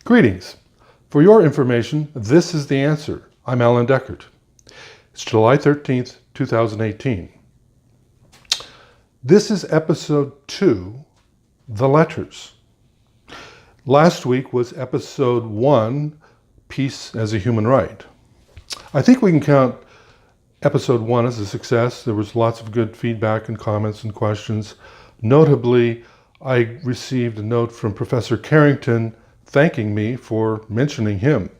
Greetings. For your information, this is the answer. I'm Alan Deckert. It's July 13th, 2018. This is episode 2, The Letters. Last week was episode 1, Peace as a Human Right. I think we can count episode 1 as a success. There was lots of good feedback and comments and questions. Notably, I received a note from Professor Carrington thanking me for mentioning him.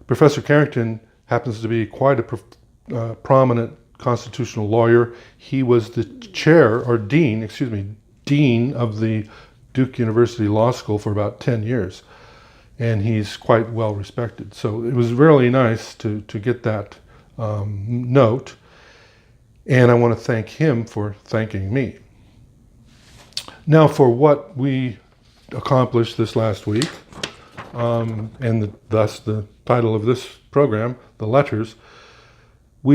Professor Carrington happens to be quite a prominent constitutional lawyer. He was the dean of the Duke University Law School for about 10 years, and he's quite well respected. So it was really nice to get that note, and I want to thank him for thanking me. Now, for what we accomplished this last week, and thus the title of this program, The Letters. I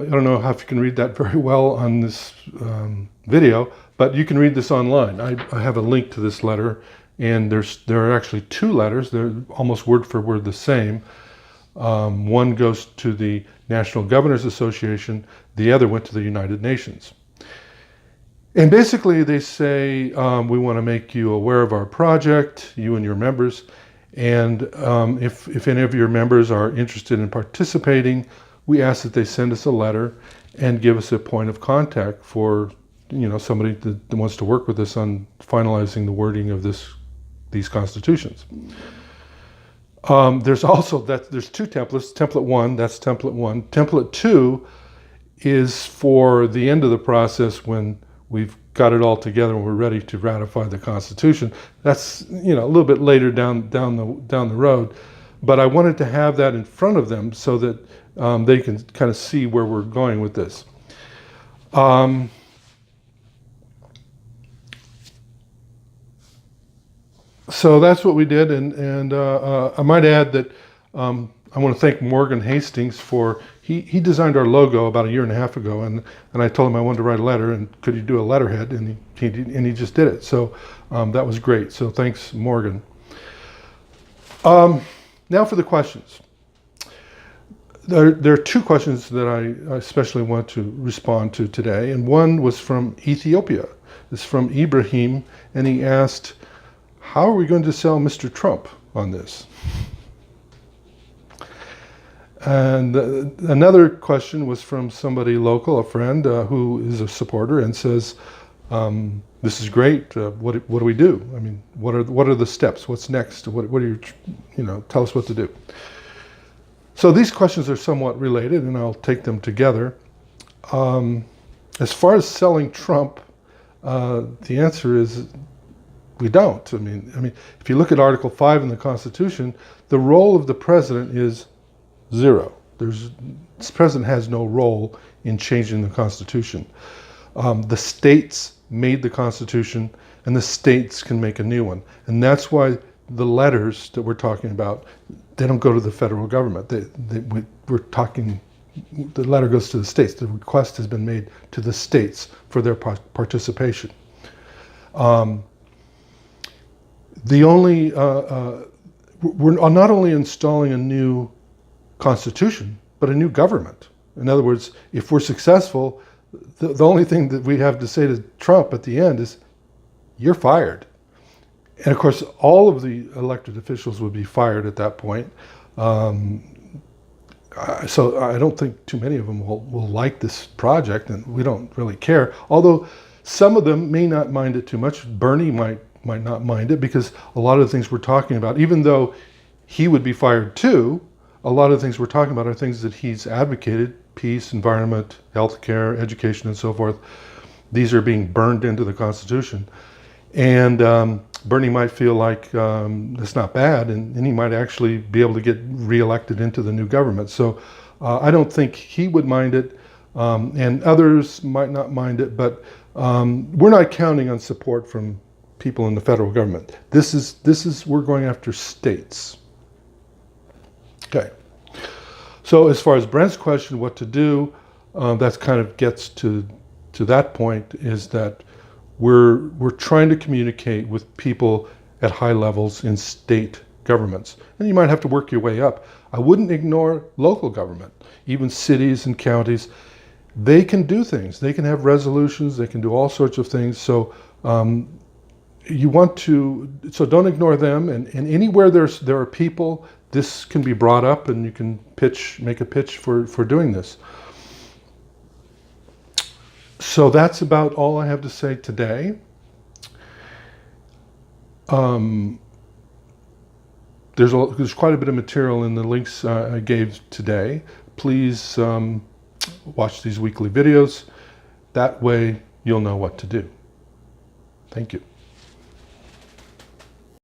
don't know if you can read that very well on this video, but you can read this online. I have a link to this letter, and there are actually 2 letters. They're almost word for word the same. One goes to the National Governors Association, the other went to the United Nations. And basically they say, we want to make you aware of our project, you and your members, and if any of your members are interested in participating, we ask that they send us a letter and give us a point of contact for somebody that wants to work with us on finalizing the wording of these constitutions. There's 2 templates. Template 1, that's template 1. Template 2 is for the end of the process when we've got it all together and we're ready to ratify the Constitution. That's a little bit later down the road, but I wanted to have that in front of them so that they can kind of see where we're going with this. So that's what we did, and I might add that I want to thank Morgan Hastings for he designed our logo about 1.5 years ago, and I told him I wanted to write a letter, and could he do a letterhead, and he just did it. So that was great. So thanks, Morgan. Now for the questions. There are 2 questions that I especially want to respond to today, and one was from Ethiopia. It's from Ibrahim, and he asked, how are we going to sell Mr. Trump on this? And another question was from somebody local, a friend who is a supporter, and says, this is great, what do we do? I mean, what are the steps? What's next? What are you tell us what to do. So these questions are somewhat related, and I'll take them together. As far as selling Trump, the answer is we don't. I mean, if you look at Article 5 in the Constitution, the role of the president is 0. This president has no role in changing the Constitution. The states made the Constitution, and the states can make a new one. And that's why the letters that we're talking about, they don't go to the federal government. We're talking, the letter goes to the states. The request has been made to the states for their participation. We're not only installing a new Constitution, but a new government. In other words, if we're successful, the only thing that we have to say to Trump at the end is, you're fired. And of course, all of the elected officials would be fired at that point. So I don't think too many of them will like this project, and we don't really care. Although some of them may not mind it too much. Bernie might not mind it, because a lot of the things we're talking about, even though he would be fired too, a lot of the things we're talking about are things that he's advocated: peace, environment, healthcare, education, and so forth. These are being burned into the Constitution. And Bernie might feel like it's not bad, and he might actually be able to get reelected into the new government. So I don't think he would mind it, and others might not mind it, but we're not counting on support from people in the federal government. We're going after states. Okay. So as far as Brent's question, what to do, that kind of gets to that point, is that we're trying to communicate with people at high levels in state governments. And you might have to work your way up. I wouldn't ignore local government, even cities and counties. They can do things. They can have resolutions. They can do all sorts of things. So so don't ignore them. And anywhere there are people, this can be brought up, and you can make a pitch for doing this. So that's about all I have to say today. There's quite a bit of material in the links I gave today. Please watch these weekly videos. That way you'll know what to do. Thank you.